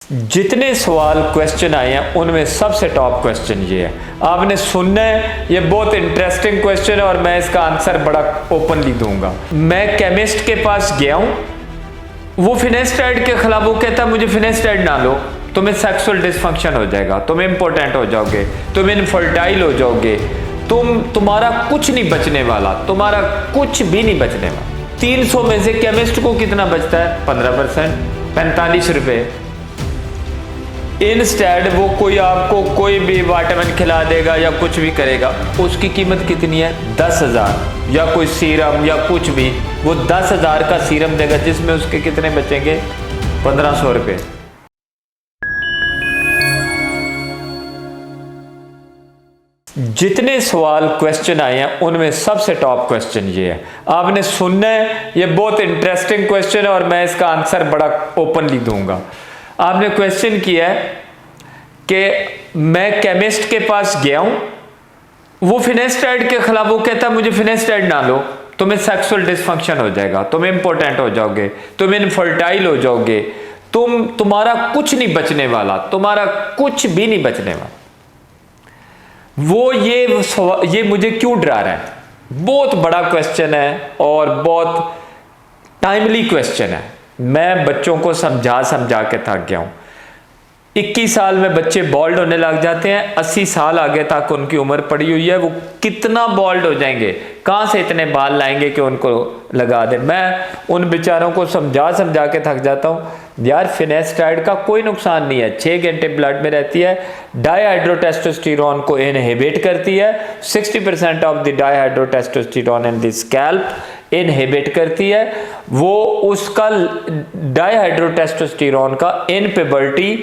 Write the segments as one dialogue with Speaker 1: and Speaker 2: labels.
Speaker 1: जितने सवाल क्वेश्चन आए हैं उनमें सबसे टॉप क्वेश्चन ये है, आपने सुनना है। ये बहुत इंटरेस्टिंग क्वेश्चन है और मैं इसका आंसर बड़ा ओपनली दूंगा। मैं केमिस्ट के पास गया हूं, वो फिनेस्टाइड के खिलाफ वो कहता है मुझे फिनेस्टाइड ना लो, तुम्हें सेक्सुअल डिसफंक्शन हो जाएगा, तुम इम्पोर्टेंट हो जाओगे, तुम इनफर्टाइल हो जाओगे, तुम्हारा कुछ नहीं बचने वाला, तुम्हारा कुछ भी नहीं बचने वाला। 300 में से केमिस्ट को कितना बचता है? 15%, 45 रुपए। इंस्टेड वो कोई आपको कोई भी विटामिन खिला देगा या कुछ भी करेगा, उसकी कीमत कितनी है? 10,000। या कोई सीरम या कुछ भी, वो 10,000 का सीरम देगा जिसमें उसके कितने बचेंगे? 1,500 रुपए। जितने सवाल क्वेश्चन आए हैं उनमें सबसे टॉप क्वेश्चन ये है, आपने सुनना है। ये बहुत इंटरेस्टिंग क्वेश्चन है और मैं इसका आंसर बड़ा ओपनली दूंगा। आपने क्वेश्चन किया है कि मैं केमिस्ट के पास गया हूं, वो फिनेस्टाइड के खिलाफ वो कहता है मुझे फिनेस्टाइड ना लो, तुम्हें सेक्सुअल डिसफंक्शन हो जाएगा, तुम इंपोर्टेंट हो जाओगे, तुम इनफर्टाइल हो जाओगे, तुम्हारा कुछ नहीं बचने वाला, तुम्हारा कुछ भी नहीं बचने वाला। वो ये मुझे क्यों डरा रहा है? बहुत बड़ा क्वेश्चन है और बहुत टाइमली क्वेश्चन है। मैं बच्चों को समझा के थक गया हूं। 21 साल में बच्चे बॉल्ड होने लग जाते हैं, 80 साल आगे तक उनकी उम्र पड़ी हुई है, वो कितना बॉल्ड हो जाएंगे, कहां से इतने बाल लाएंगे कि उनको लगा दे। मैं उन बेचारों को समझा के थक जाता हूं। यार फिनेस्टाइड का कोई नुकसान नहीं है, 6 घंटे ब्लड में रहती है, डाईहाइड्रोटेस्टोस्टेरोन को इनहिबिट करती है, 60% of the dihydrotestosterone in the scalp inhibit करती है। वो उसका डाईहाइड्रोटेस्टोस्टेरोन का इन प्यूबर्टी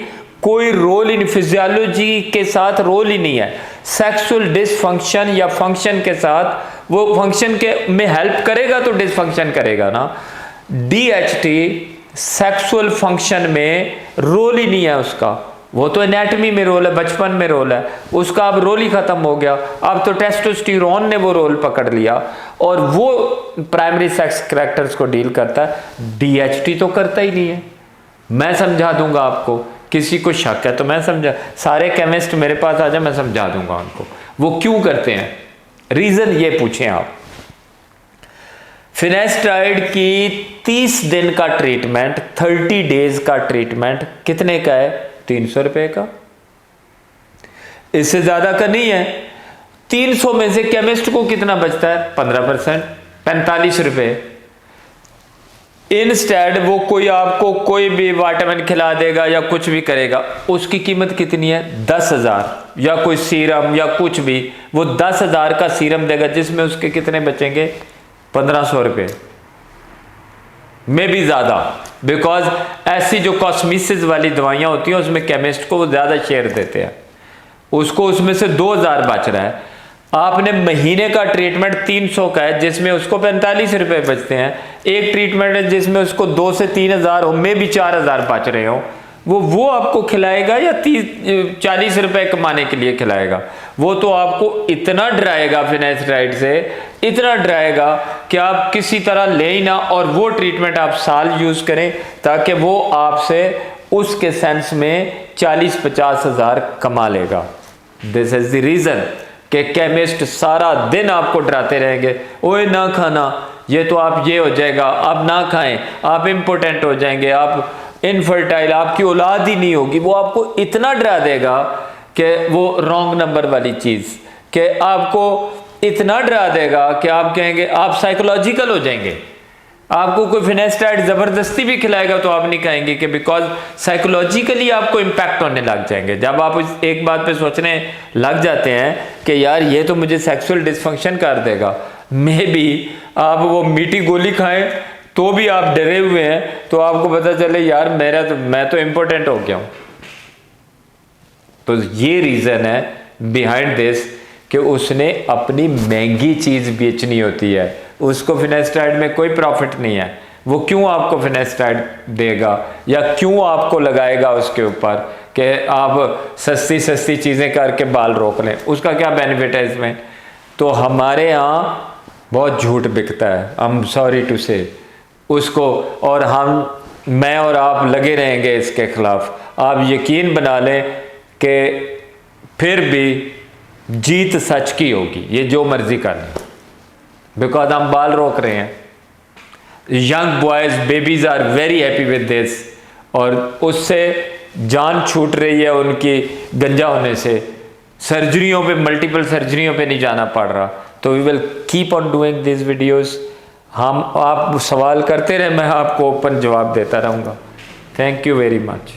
Speaker 1: कोई रोल इन फिजियोलॉजी के साथ रोल ही नहीं है। सेक्सुअल डिसफंक्शन या फंक्शन के साथ, वो फंक्शन के में हेल्प करेगा तो डिसफंक्शन करेगा ना। डीएचटी सेक्सुअल फंक्शन में रोल ही नहीं है उसका, वो तो एनाटॉमी में रोल है, बचपन में रोल है, उसका अब रोल ही खत्म हो गया। अब तो टेस्टोस्टेरोन ने वो रोल पकड़ लिया और वो प्राइमरी सेक्स कैरेक्टर्स को डील करता है। डीएचटी तो करता ही नहीं है। मैं समझा दूंगा आपको, किसी को शक है तो मैं समझा, सारे केमिस्ट मेरे पास आ जाए, मैं समझा दूंगा उनको वो क्यों करते हैं। रीजन ये पूछें आप, फिनेस्टाइड की 30 दिन का ट्रीटमेंट, 30 डेज का ट्रीटमेंट कितने का है? 300 रुपए का, इससे ज्यादा का नहीं है। 300 में से केमिस्ट को कितना बचता है? 15%, 45 रुपए। इंस्टेड वो कोई आपको कोई भी विटामिन खिला देगा या कुछ भी करेगा, उसकी कीमत कितनी है? 10,000। या कोई सीरम या कुछ भी, वो 10,000 का सीरम देगा जिसमें उसके कितने बचेंगे? 1,500 रुपए में भी ज्यादा। बिकॉज ऐसी जो कॉस्मेटिक्स वाली दवाइयां होती हैं उसमें केमिस्ट को वो ज्यादा शेयर देते हैं, उसको उसमें से 2,000 बच रहा है। आपने महीने का ट्रीटमेंट 300 का है जिसमें उसको 45 रुपए बचते हैं। एक ट्रीटमेंट है जिसमें उसको 2 से 3,000 हो, में भी 4,000 बच रहे हो, वो आपको खिलाएगा या 40 रुपए कमाने के लिए खिलाएगा? वो तो आपको इतना डराएगा फिनेस्टाइड से, इतना डराएगा कि आप किसी तरह ले ही ना, और वो ट्रीटमेंट आप साल यूज करें ताकि वो आपसे उसके सेंस में 40-50 हजार कमा लेगा। दिस इज द रीजन कि केमिस्ट सारा दिन आपको डराते रहेंगे, ओए ना खाना, ये तो आप ये हो जाएगा, आप ना खाएं, आप इंपोर्टेंट हो जाएंगे, आप इनफर्टाइल, आपकी औलाद ही नहीं होगी। वो आपको इतना डरा देगा कि वो रॉन्ग नंबर वाली चीज, कि आपको इतना डरा देगा कि आप कहेंगे, आप साइकोलॉजिकल हो जाएंगे। आपको कोई फिनेस्टाइड जबरदस्ती भी खिलाएगा तो आप नहीं कहेंगे, कि बिकॉज साइकोलॉजिकली आपको इंपैक्ट होने लग जाएंगे। जब आप एक बात पे सोचने लग जाते हैं कि यार ये तो मुझे सेक्सुअल डिसफंक्शन कर देगा, मे बी आप वो मीठी गोली खाएं तो भी आप डरे हुए हैं, तो आपको पता चले यार मैं तो इंपॉर्टेंट हो गया हूं। तो ये रीजन है बिहाइंड दिस कि उसने अपनी महंगी चीज बेचनी होती है, उसको फिनेस्टाइड में कोई प्रॉफिट नहीं है। वो क्यों आपको फिनेस्टाइड देगा या क्यों आपको लगाएगा उसके ऊपर कि आप सस्ती सस्ती चीजें करके बाल रोक लें? उसका क्या बेनिफिट है इसमें? तो हमारे यहाँ बहुत झूठ बिकता है, आई एम सॉरी टू से उसको, और मैं और आप लगे रहेंगे इसके खिलाफ। आप यकीन बना लें कि फिर भी जीत सच की होगी, ये जो मर्जी कर लें, बिकॉज हम बाल रोक रहे हैं। Young boys babies are very happy with this, और उससे जान छूट रही है उनकी गंजा होने से। सर्जरियों पे, मल्टीपल सर्जरियों पे नहीं जाना पड़ रहा। तो we will keep on doing this videos. आप सवाल करते रहे, मैं आपको ओपन जवाब देता रहूँगा। Thank you very much.